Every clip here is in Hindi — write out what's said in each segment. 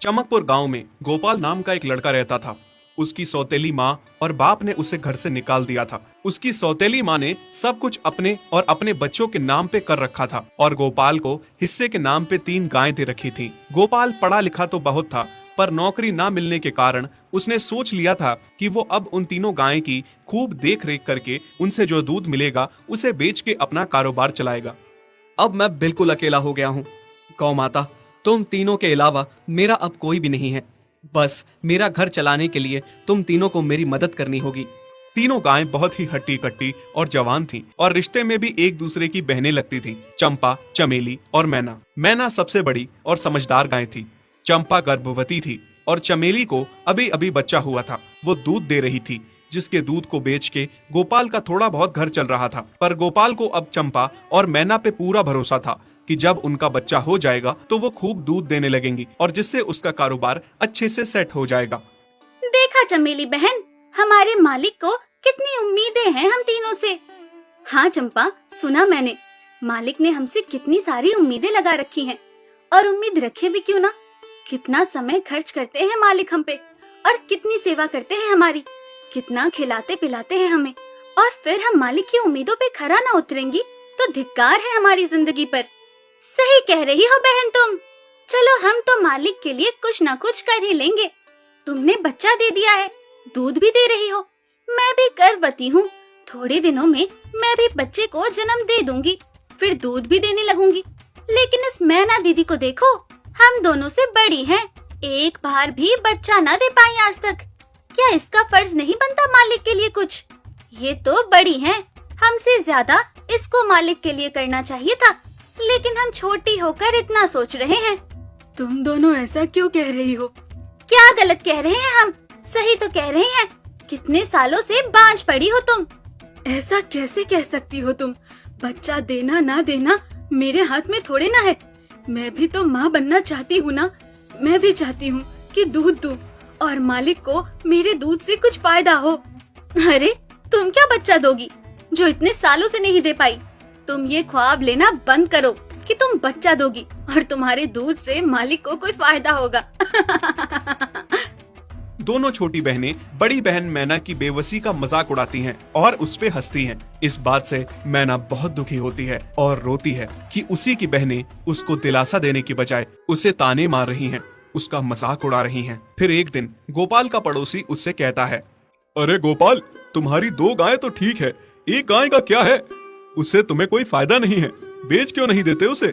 चमकपुर गांव में गोपाल नाम का एक लड़का रहता था। उसकी सौतेली माँ और बाप ने उसे घर से निकाल दिया था। उसकी सौतेली माँ ने सब कुछ अपने और अपने बच्चों के नाम पे कर रखा था और गोपाल को हिस्से के नाम पे 3 गायें दे रखी थी। गोपाल पढ़ा लिखा तो बहुत था, पर नौकरी ना मिलने के कारण उसने सोच लिया था कि वो अब उन तीनों गायें की खूब देख रेख करके उनसे जो दूध मिलेगा उसे बेच के अपना कारोबार चलाएगा। अब मैं बिल्कुल अकेला हो गया हूँ। गौ माता, तुम तीनों के अलावा मेरा अब कोई भी नहीं है। बस मेरा घर चलाने के लिए तुम तीनों को मेरी मदद करनी होगी। तीनों गायें बहुत ही हट्टी कट्टी और जवान थीं और रिश्ते में भी एक दूसरे की बहनें लगती थीं। चंपा, चमेली और मैना। मैना सबसे बड़ी और समझदार गाय थी। चंपा गर्भवती थी और चमेली को अभी अभी बच्चा हुआ था। वो दूध दे रही थी, जिसके दूध को बेच के गोपाल का थोड़ा बहुत घर चल रहा था। पर गोपाल को अब चंपा और मैना पे पूरा भरोसा था कि जब उनका बच्चा हो जाएगा तो वो खूब दूध देने लगेंगी और जिससे उसका कारोबार अच्छे से सेट हो जाएगा। देखा चमेली बहन, हमारे मालिक को कितनी उम्मीदें हैं हम तीनों से। हाँ चंपा, सुना मैंने, मालिक ने हमसे कितनी सारी उम्मीदें लगा रखी हैं। और उम्मीद रखे भी क्यों ना, कितना समय खर्च करते हैं मालिक हम पे और कितनी सेवा करते हैं हमारी, कितना खिलाते पिलाते हैं हमें। और फिर हम मालिक की उम्मीदों पे खरा ना उतरेंगी तो धिक्कार है हमारी जिंदगी पर। सही कह रही हो बहन तुम। चलो हम तो मालिक के लिए कुछ ना कुछ कर ही लेंगे। तुमने बच्चा दे दिया है, दूध भी दे रही हो, मैं भी गर्भवती हूँ। थोड़े दिनों में मैं भी बच्चे को जन्म दे दूंगी, फिर दूध भी देने लगूंगी। लेकिन इस मैना दीदी को देखो, हम दोनों से बड़ी हैं, एक बार भी बच्चा ना दे पाई आज तक। क्या इसका फर्ज नहीं बनता मालिक के लिए कुछ? ये तो बड़ी हैं, हमसे ज्यादा इसको मालिक के लिए करना चाहिए था, लेकिन हम छोटी होकर इतना सोच रहे हैं। तुम दोनों ऐसा क्यों कह रही हो? क्या गलत कह रहे हैं हम? सही तो कह रहे हैं। कितने सालों से बांझ पड़ी हो तुम। ऐसा कैसे कह सकती हो तुम? बच्चा देना ना देना मेरे हाथ में थोड़े ना है। मैं भी तो माँ बनना चाहती हूँ ना। मैं भी चाहती हूँ कि दूध दूँ और मालिक को मेरे दूध से कुछ फायदा हो। अरे तुम क्या बच्चा दोगी जो इतने सालों से नहीं दे पाई? तुम ये ख्वाब लेना बंद करो कि तुम बच्चा दोगी और तुम्हारे दूध से मालिक को कोई फायदा होगा। दोनों छोटी बहनें बड़ी बहन मैना की बेबसी का मजाक उड़ाती हैं और उस पे हंसती हैं। इस बात से मैना बहुत दुखी होती है और रोती है कि उसी की बहनें उसको दिलासा देने की बजाय उसे ताने मार रही हैं, उसका मजाक उड़ा रही हैं। फिर एक दिन गोपाल का पड़ोसी उससे कहता है, अरे गोपाल, तुम्हारी 2 गायें तो ठीक है, एक गाय का क्या है? उससे तुम्हें कोई फायदा नहीं है, बेच क्यों नहीं देते उसे?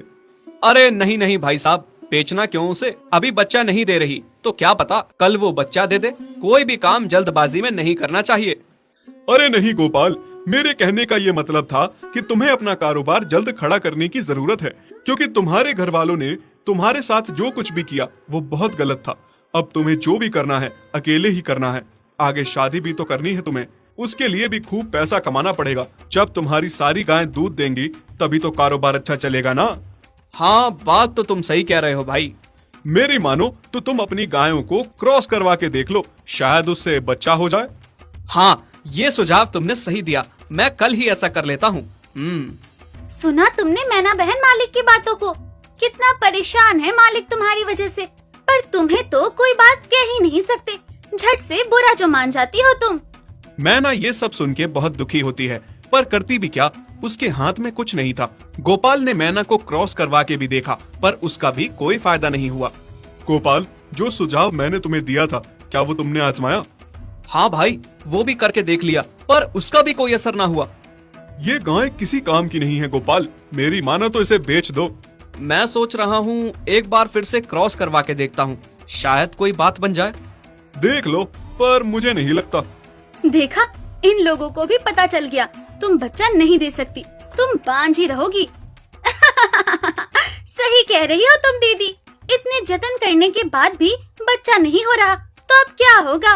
अरे नहीं नहीं भाई साहब, बेचना क्यों उसे? अभी बच्चा नहीं दे रही तो क्या पता कल वो बच्चा दे दे। कोई भी काम जल्दबाजी में नहीं करना चाहिए। अरे नहीं गोपाल, मेरे कहने का ये मतलब था कि तुम्हें अपना कारोबार जल्द खड़ा करने की जरूरत है, क्योंकि तुम्हारे घर वालों ने तुम्हारे साथ जो कुछ भी किया वो बहुत गलत था। अब तुम्हें जो भी करना है अकेले ही करना है। आगे शादी भी तो करनी है तुम्हें, उसके लिए भी खूब पैसा कमाना पड़ेगा। जब तुम्हारी सारी गायें दूध देंगी तभी तो कारोबार अच्छा चलेगा ना। हाँ, बात तो तुम सही कह रहे हो भाई। मेरी मानो तो तुम अपनी गायों को क्रॉस करवा के देख लो, शायद उससे बच्चा हो जाए। हाँ, ये सुझाव तुमने सही दिया, मैं कल ही ऐसा कर लेता हूँ। सुना तुमने मैना बहन मालिक की बातों को? कितना परेशान है मालिक तुम्हारी वजह से, पर तुम्हें तो कोई बात कह ही नहीं सकते। झट से बुरा जो मान जाती हो तुम। मैना ये सब सुन के बहुत दुखी होती है, पर करती भी क्या, उसके हाथ में कुछ नहीं था। गोपाल ने मैना को क्रॉस करवा के भी देखा, पर उसका भी कोई फायदा नहीं हुआ। गोपाल, जो सुझाव मैंने तुम्हें दिया था, क्या वो तुमने आजमाया? हाँ भाई, वो भी करके देख लिया, पर उसका भी कोई असर ना हुआ। ये गाय किसी काम की नहीं है गोपाल, मेरी मानो तो इसे बेच दो। मैं सोच रहा हूँ एक बार फिर से क्रॉस करवा के देखता हूँ, शायद कोई बात बन जाए। देख लो, पर मुझे नहीं लगता। देखा, इन लोगों को भी पता चल गया, तुम बच्चा नहीं दे सकती, तुम बांझ ही रहोगी। सही कह रही हो तुम दीदी, इतने जतन करने के बाद भी बच्चा नहीं हो रहा तो अब क्या होगा?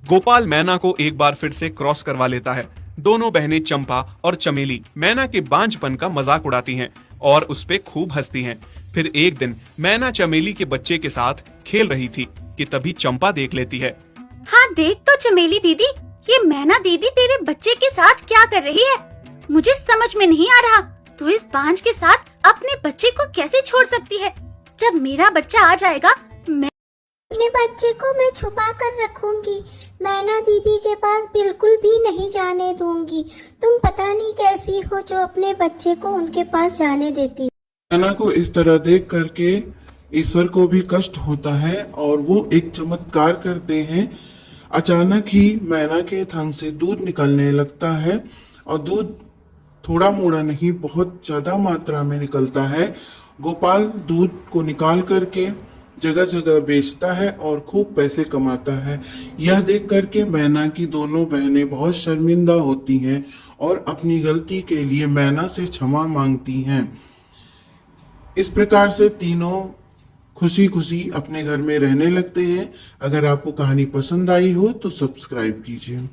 गोपाल मैना को एक बार फिर से क्रॉस करवा लेता है। दोनों बहनें चंपा और चमेली मैना के बांझपन का मजाक उड़ाती हैं और उस पे खूब हंसती हैं। फिर एक दिन मैना चमेली के बच्चे के साथ खेल रही थी कि तभी चंपा देख लेती है। हाँ देख तो चमेली दीदी, ये मैना दीदी तेरे बच्चे के साथ क्या कर रही है? मुझे समझ में नहीं आ रहा, तू इस बांझ के साथ अपने बच्चे को कैसे छोड़ सकती है? जब मेरा बच्चा आ जाएगा मैं अपने बच्चे को मैं छुपा कर रखूंगी। मैना दीदी के पास बिल्कुल भी नहीं जाने दूंगी। तुम पता नहीं कैसी हो जो अपने बच्चे को उनके पास जाने देती। मैना को इस तरह देख करके ईश्वर को भी कष्ट होता है और वो एक चमत्कार करते हैं। अचानक ही मैना के थन से दूध निकलने लगता है और दूध थोड़ा मोड़ा नहीं, बहुत ज्यादा मात्रा में निकलता है। गोपाल दूध को निकाल करके जगह जगह बेचता है और खूब पैसे कमाता है। यह देख करके मैना की दोनों बहनें बहुत शर्मिंदा होती हैं और अपनी गलती के लिए मैना से क्षमा मांगती हैं। इस प्रकार से तीनों खुशी खुशी अपने घर में रहने लगते हैं। अगर आपको कहानी पसंद आई हो तो सब्सक्राइब कीजिए।